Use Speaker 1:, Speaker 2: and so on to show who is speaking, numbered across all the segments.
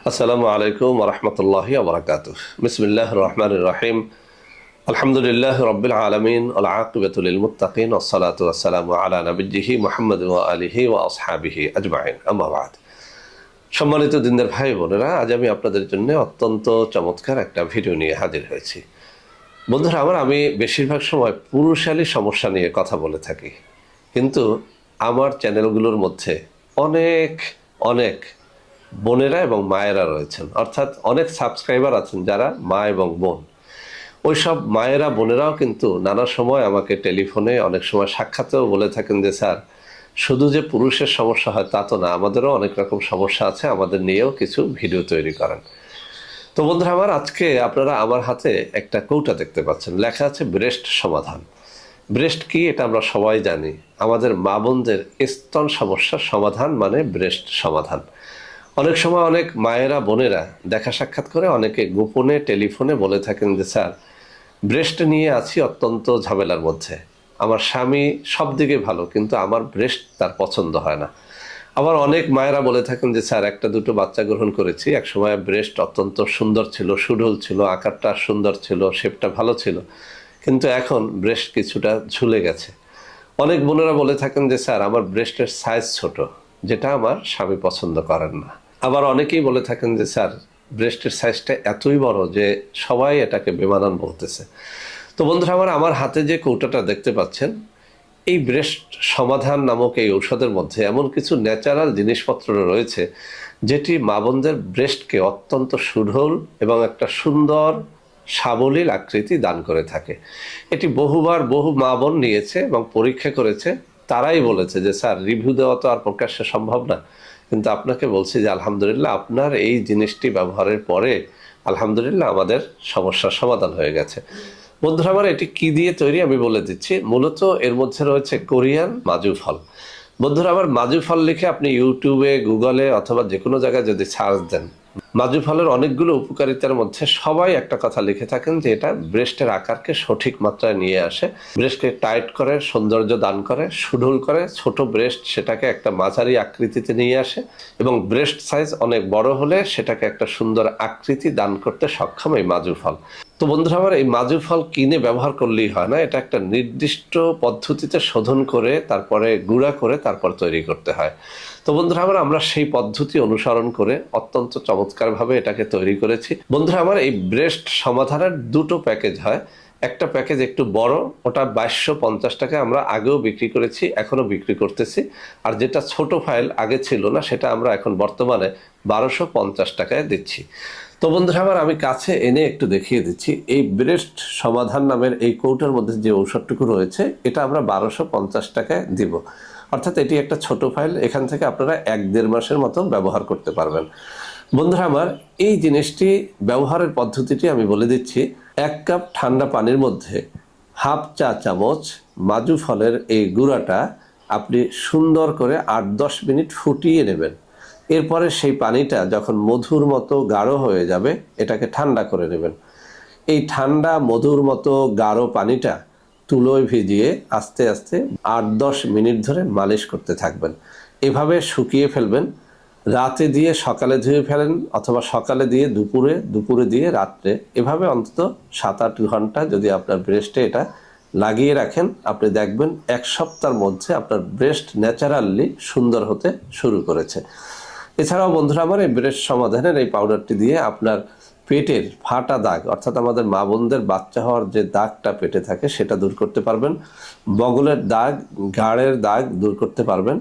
Speaker 1: আসসালামু আলাইকুম ওয়া রাহমাতুল্লাহি ওয়া বারাকাতুহু। বিসমিল্লাহির রহমানির রহিম। আলহামদুলিল্লাহি রাব্বিল আলামিন ওয়াল আকিবাতু লিল মুত্তাকিন ওয়াস সালাতু ওয়াস সালামু আলা নাবিয়্যিহি মুহাম্মাদ ওয়া আলিহি ওয়া আসহাবিহি আজমাইন। আম্মা বা'দ। সম্মানিত দিনদার ভাই বোনেরা, আজ আমি আপনাদের জন্য অত্যন্ত চমৎকার একটা ভিডিও নিয়ে হাজির হয়েছি। বন্ধুরা আমার, আমি বেশিরভাগ সময় পুরুষালী সমস্যা নিয়ে কথা বলে থাকি, কিন্তু আমার চ্যানেলগুলোর মধ্যে অনেক অনেক বোনেরা এবং মায়েরা রয়েছেন, অর্থাৎ অনেক সাবস্ক্রাইবার আছেন যারা মা এবং বোন। ওই সব মায়েরা বোনেরাও কিন্তু নানা সময় আমাকে টেলিফোনে, অনেক সময় সাক্ষাতেও বলে থাকেন যে স্যার, শুধু যে পুরুষের সমস্যা হয় তা তো না, আমাদেরও অনেক রকম সমস্যা আছে, আমাদের নিয়েও কিছু ভিডিও তৈরি করেন। তো বন্ধুরা আমার, আজকে আপনারা আমার হাতে একটা কৌটা দেখতে পাচ্ছেন, লেখা আছে ব্রেস্ট সমাধান। ব্রেস্ট কি এটা আমরা সবাই জানি, আমাদের মা বোনদের স্তন সমস্যার সমাধান মানে ব্রেস্ট সমাধান। অনেক সময় অনেক মায়েরা বোনেরা দেখা সাক্ষাৎ করে অনেকে গোপনে টেলিফোনে বলে থাকেন যে স্যার, ব্রেস্ট নিয়ে আছি অত্যন্ত ঝামেলার মধ্যে, আমার স্বামী সব দিকে ভালো কিন্তু আমার ব্রেস্ট তার পছন্দ হয় না। আবার অনেক মায়েরা বলে থাকেন যে স্যার, একটা দুটো বাচ্চা গ্রহণ করেছি, একসময় ব্রেস্ট অত্যন্ত সুন্দর ছিল, সুঢল ছিল, আকারটা সুন্দর ছিল, শেপটা ভালো ছিল, কিন্তু এখন ব্রেস্ট কিছুটা ঝুলে গেছে। অনেক বোনেরা বলে থাকেন যে স্যার, আমার ব্রেস্টের সাইজ ছোট, যেটা আমার স্বামী পছন্দ করেন না। আবার অনেকেই বলে থাকেন যে স্যার, ব্রেস্টের সাইজটা এতই বড় যে সবাই এটাকে বেমানান বলতেছে। তো বন্ধুরা আমার হাতে যে কৌটাটা দেখতে পাচ্ছেন, এই ব্রেস্ট সমাধান নামক এই ঔষধের মধ্যে এমন কিছু ন্যাচারাল জিনিসপত্র রয়েছে যেটি মা বোনদের ব্রেস্টকে অত্যন্ত সুঢল এবং একটা সুন্দর সাবলীল আকৃতি দান করে থাকে। এটি বহুবার বহু মা বোন নিয়েছে এবং পরীক্ষা করেছে, তারাই বলেছে যে স্যার, রিভিউ দেওয়া তো আর প্রকাশ্যে সম্ভব না, কিন্তু আপনাকে বলছি যে আলহামদুলিল্লাহ, আপনার এই জিনিসটি ব্যবহারের পরে আলহামদুলিল্লাহ আমাদের সমস্যার সমাধান হয়ে গেছে। বন্ধুরা আমার, এটি কি দিয়ে তৈরি আমি বলে দিচ্ছি। মূলত এর মধ্যে রয়েছে কোরিয়ান মাজু ফল। বন্ধুরা আমার, মাজু ফল লিখে আপনি ইউটিউবে, গুগলে অথবা যে কোনো জায়গায় যদি সার্চ দেন, মাজু ফলের অনেকগুলো উপকারিতার মধ্যে সবাই একটা কথা লিখে থাকেন যে এটা ব্রেস্টের আকারকে সঠিক মাত্রায় নিয়ে আসে, ব্রেস্টকে টাইট করে, সৌন্দর্য দান করে, সুঢল করে, ছোট ব্রেস্ট সেটাকে একটা মাঝারি আকৃতিতে নিয়ে আসে, এবং ব্রেস্ট সাইজ অনেক বড় হলে সেটাকে একটা সুন্দর আকৃতি দান করতে সক্ষম এই মাজু ফল। তো বন্ধুরা আমার, এই মাজু ফল কিনে ব্যবহার করলেই হয় না, এটা একটা নির্দিষ্ট পদ্ধতিতে শোধন করে, তারপরে গুঁড়া করে, তারপর তৈরি করতে হয়। তো বন্ধুরা আমার, আমরা সেই পদ্ধতি অনুসরণ করে অত্যন্ত চমৎকারভাবে এটাকে তৈরি করেছি। বন্ধুরা আমার, এই ব্রেস্ট সমাধানের দুটো প্যাকেজ হয়। একটা প্যাকেজ একটু বড়, ওটা 2250 টাকায় আমরা আগেও বিক্রি করেছি, এখনও বিক্রি করতেছি। আর যেটা ছোট ফাইল আগে ছিল না, সেটা আমরা এখন বর্তমানে 1250 টাকায় দিচ্ছি। তো বন্ধুরা আমার, আমি কাছে এনে একটু দেখিয়ে দিচ্ছি। এই ব্রেস্ট সমাধান নামের এই কৌটার মধ্যে যে ঔষধটুকু রয়েছে, এটা আমরা 1250 টাকায় দিব। অর্থাৎ এটি একটা ছোট ফাইল, এখান থেকে আপনারা 1-1.5 মাসের মতো ব্যবহার করতে পারবেন। বন্ধুরা আমার, এই জিনিসটি ব্যবহারের পদ্ধতিটি আমি বলে দিচ্ছি। 1 কাপ ঠান্ডা পানির মধ্যে হাফ চা চামচ মাজু ফলের এই গুঁড়াটা আপনি সুন্দর করে 8-10 মিনিট ফুটিয়ে নেবেন। এরপরে সেই পানিটা যখন মধুর মতো গাঢ় হয়ে যাবে, এটাকে ঠান্ডা করে নেবেন। এই ঠান্ডা মধুর মতো গাঢ় পানিটা তুলোয় ভিজিয়ে আস্তে আস্তে 8-10 মিনিট ধরে মালিশ করতে থাকবেন। এভাবে শুকিয়ে ফেলবেন। রাতে দিয়ে সকালে ধুয়ে ফেলেন, অথবা সকালে দিয়ে দুপুরে, দুপুরে দিয়ে রাত্রে, এভাবে অন্তত 7-8 ঘন্টা যদি আপনার ব্রেস্টে এটা লাগিয়ে রাখেন, আপনি দেখবেন 1 সপ্তাহের মধ্যে আপনার ব্রেস্ট ন্যাচারালি সুন্দর হতে শুরু করেছে। এছাড়াও বন্ধুরা আমার, এই ব্রেস্ট সমাধানের এই পাউডারটি দিয়ে আপনার পেটের ফাটা দাগ, অর্থাৎ আমাদের মা বোনদের বাচ্চা হওয়ার যে দাগটা পেটে থাকে, সেটা দূর করতে পারবেন। বগলের দাগ, ঘাড়ের দাগ দূর করতে পারবেন।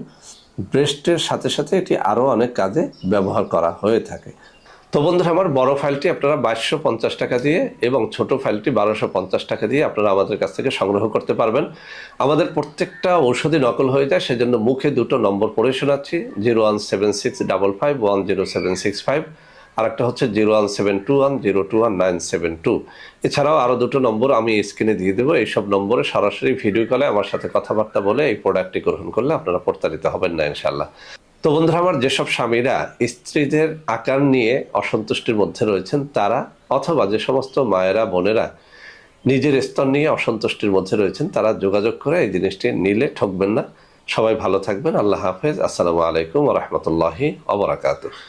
Speaker 1: ব্রেস্টের সাথে সাথে এটি আরও অনেক কাজে ব্যবহার করা হয়ে থাকে। তো বন্ধুরা আমার, বড় ফাইলটি আপনারা 2250 টাকা দিয়ে এবং ছোট ফাইলটি 1250 টাকা দিয়ে আপনারা আমাদের কাছ থেকে সংগ্রহ করতে পারবেন। আমাদের প্রত্যেকটা ঔষধি নকল হয়ে যায়, সেজন্য মুখে দুটো নম্বর পড়ে শোনাচ্ছি, 01765510765, আর একটা হচ্ছে 01721021972। এছাড়াও আরও দুটো নম্বর আমি স্ক্রিনে দিয়ে দেবো। এইসব নম্বরে সরাসরি ভিডিও কলে আমার সাথে কথাবার্তা বলে এই প্রোডাক্টটি গ্রহণ করলে আপনারা প্রতারিত হবেন না ইনশাল্লাহ। তো বন্ধুরা আমার, যেসব স্বামীরা স্ত্রীদের আকার নিয়ে অসন্তুষ্টির মধ্যে রয়েছেন তারা, অথবা যে সমস্ত মায়েরা বোনেরা নিজের স্তন নিয়ে অসন্তুষ্টির মধ্যে রয়েছেন, তারা যোগাযোগ করে এই জিনিসটি নিলে ঠকবেন না। সবাই ভালো থাকবেন। আল্লাহ হাফেজ। আসসালামু আলাইকুম ওয়া রাহমাতুল্লাহি ওয়া বারাকাতুহু।